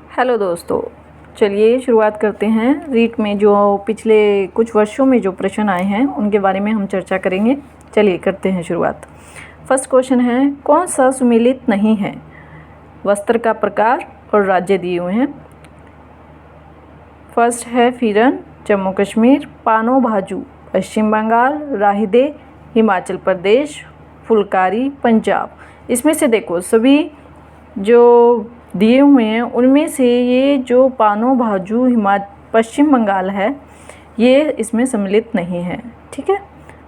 Hello दोस्तों, चलिए शुरुआत करते हैं। रीट में जो पिछले कुछ वर्षों में जो प्रश्न आए हैं उनके बारे में हम चर्चा करेंगे। चलिए करते हैं शुरुआत। फर्स्ट क्वेश्चन है, कौन सा सुमेलित नहीं है? वस्त्र का प्रकार और राज्य दिए हुए हैं। फर्स्ट है फिरन जम्मू कश्मीर, पानो भाजू पश्चिम बंगाल, राहिदे हिमाचल प्रदेश, फुलकारी पंजाब। इसमें से देखो सभी जो दिए हुए हैं उनमें से ये जो पानो भाजू पश्चिम बंगाल है ये इसमें सम्मिलित नहीं है। ठीक है,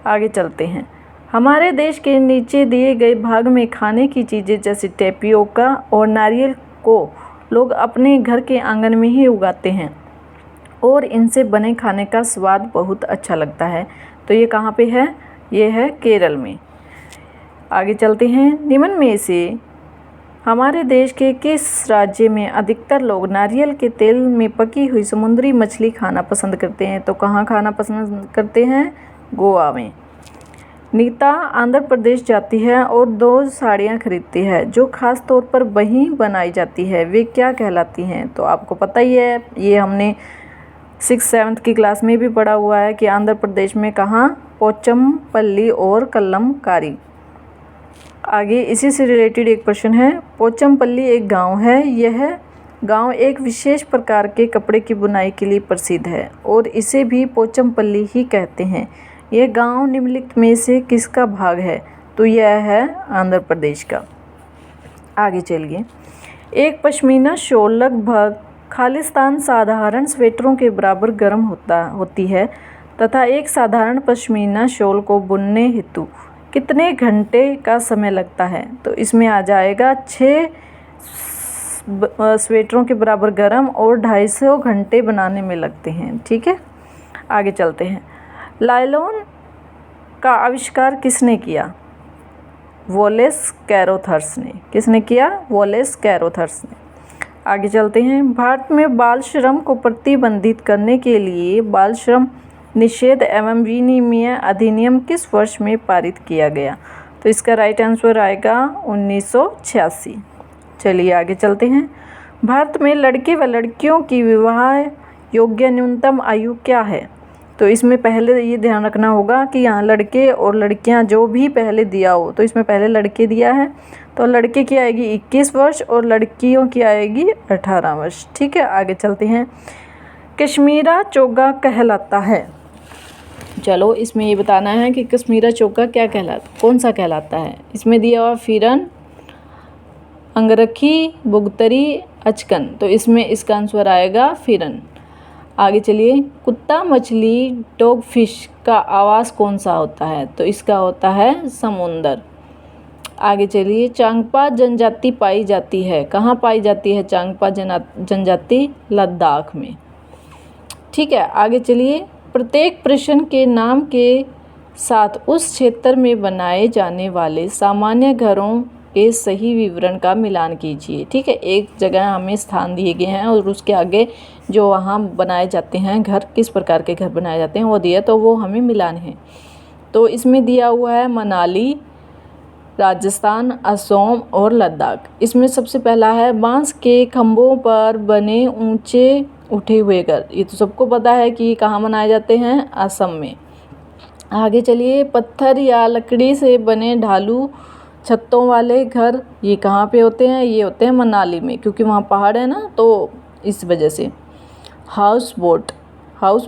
आगे चलते हैं। हमारे देश के नीचे दिए गए भाग में खाने की चीज़ें जैसे टेपियोका और नारियल को लोग अपने घर के आंगन में ही उगाते हैं और इनसे बने खाने का स्वाद बहुत अच्छा लगता है। तो ये कहाँ पे है? ये है केरल में। आगे चलते हैं। निम्न में से हमारे देश के किस राज्य में अधिकतर लोग नारियल के तेल में पकी हुई समुद्री मछली खाना पसंद करते हैं? तो कहाँ खाना पसंद करते हैं? गोवा में। नीता आंध्र प्रदेश जाती है और 2 साड़ियाँ खरीदती है जो खास तौर पर वहीं बनाई जाती है। वे क्या कहलाती हैं? तो आपको पता ही है, ये हमने 6th-7th की क्लास में भी पढ़ा हुआ है कि आंध्र प्रदेश में कहाँ? पोचमपल्ली और कल्लमकारी। आगे इसी से रिलेटेड एक प्रश्न है। पोचमपल्ली एक गांव है। यह गांव एक विशेष प्रकार के कपड़े की बुनाई के लिए प्रसिद्ध है और इसे भी पोचमपल्ली ही कहते हैं। यह गांव निम्नलिखित में से किसका भाग है? तो यह है आंध्र प्रदेश का। आगे चलिए। एक पश्मीना शॉल लगभग खालिस्तान साधारण स्वेटरों के बराबर गर्म होती है तथा एक साधारण पश्मीना शॉल को बुनने हेतु कितने घंटे का समय लगता है? तो इसमें आ जाएगा 6 स्वेटरों के बराबर गर्म और 250 घंटे बनाने में लगते हैं। ठीक है, आगे चलते हैं। लाइलॉन का आविष्कार किसने किया? वॉलेस कैरोथर्स ने। किसने किया? वॉलेस कैरोथर्स ने। आगे चलते हैं। भारत में बाल श्रम को प्रतिबंधित करने के लिए बाल श्रम निषेध एवं विनिमय अधिनियम किस वर्ष में पारित किया गया? तो इसका राइट आंसर आएगा 1986। चलिए आगे चलते हैं। भारत में लड़के व लड़कियों की विवाह योग्य न्यूनतम आयु क्या है? तो इसमें पहले ये ध्यान रखना होगा कि यहाँ लड़के और लड़कियाँ जो भी पहले दिया हो, तो इसमें पहले लड़के दिया है तो लड़के की आएगी 21 वर्ष और लड़कियों की आएगी 18 वर्ष। ठीक है, आगे चलते हैं। कश्मीरा चोगा कहलाता है। चलो इसमें ये बताना है कि कश्मीरा चोगा क्या कहलाता, कौन सा कहलाता है? इसमें दिया हुआ फिरन, अंगरखी, बुगतरी, अचकन। तो इसमें इसका आंसर आएगा फिरन। आगे चलिए। कुत्ता मछली डॉग फिश का आवास कौन सा होता है? तो इसका होता है समुंदर। आगे चलिए। चांगपा जनजाति पाई जाती है। कहाँ पाई जाती है चांगपा जनजाति? लद्दाख में। ठीक है, आगे चलिए। प्रत्येक प्रश्न के नाम के साथ उस क्षेत्र में बनाए जाने वाले सामान्य घरों के सही विवरण का मिलान कीजिए। ठीक है, एक जगह हमें स्थान दिए गए हैं और उसके आगे जो वहाँ बनाए जाते हैं घर, किस प्रकार के घर बनाए जाते हैं वो दिया, तो वो हमें मिलान है। तो इसमें दिया हुआ है मनाली, राजस्थान, असम और लद्दाख। इसमें सबसे पहला है बांस के खंभों पर बने ऊंचे उठे हुए घर। ये तो सबको पता है कि कहाँ बनाए जाते हैं? असम में। आगे चलिए। पत्थर या लकड़ी से बने ढालू छतों वाले घर, ये कहाँ पे होते हैं? ये होते हैं मनाली में, क्योंकि वहाँ पहाड़ है ना, तो इस वजह से। हाउस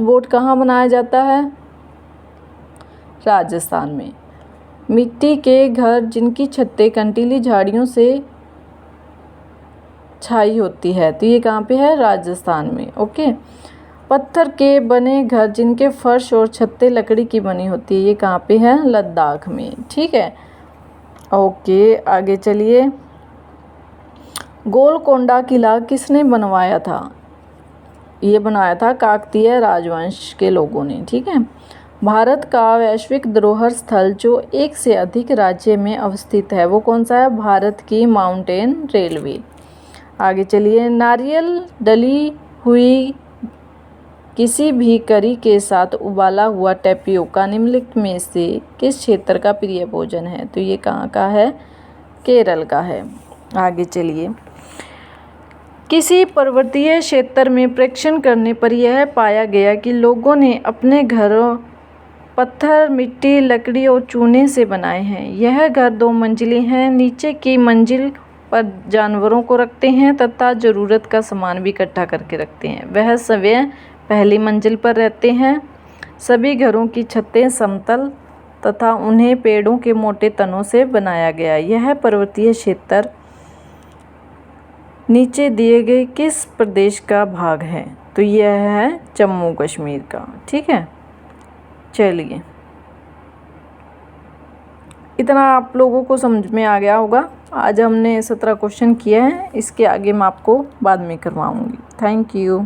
बोट कहाँ बनाया जाता है? राजस्थान में। मिट्टी के घर जिनकी छतें कंटीली झाड़ियों से छाई होती है, तो ये कहाँ पे है? राजस्थान में। ओके। पत्थर के बने घर जिनके फर्श और छतें लकड़ी की बनी होती है, ये कहाँ पे है? लद्दाख में। ठीक है, ओके। आगे चलिए। गोलकोंडा किला किसने बनवाया था? ये बनाया था काकतीय राजवंश के लोगों ने। ठीक है। भारत का वैश्विक धरोहर स्थल जो एक से अधिक राज्य में अवस्थित है वो कौन सा है? भारत की माउंटेन रेलवे। आगे चलिए। नारियल डली हुई किसी भी करी के साथ उबाला हुआ टेपियोका निम्नलिखित में से किस क्षेत्र का प्रिय भोजन है? तो ये कहाँ का है? केरल का है। आगे चलिए। किसी पर्वतीय क्षेत्र में परीक्षण करने पर यह पाया गया कि लोगों ने अपने घरों पत्थर, मिट्टी, लकड़ी और चूने से बनाए हैं। यह घर 2 मंजिले हैं। नीचे की मंजिल पर जानवरों को रखते हैं तथा ज़रूरत का सामान भी इकट्ठा करके रखते हैं। वह स्वयं पहली मंजिल पर रहते हैं। सभी घरों की छतें समतल तथा उन्हें पेड़ों के मोटे तनों से बनाया गया। यह पर्वतीय क्षेत्र नीचे दिए गए किस प्रदेश का भाग है? तो यह है जम्मू कश्मीर का। ठीक है, चलिए इतना आप लोगों को समझ में आ गया होगा। आज हमने 17 क्वेश्चन किए हैं, इसके आगे मैं आपको बाद में करवाऊंगी। Thank you.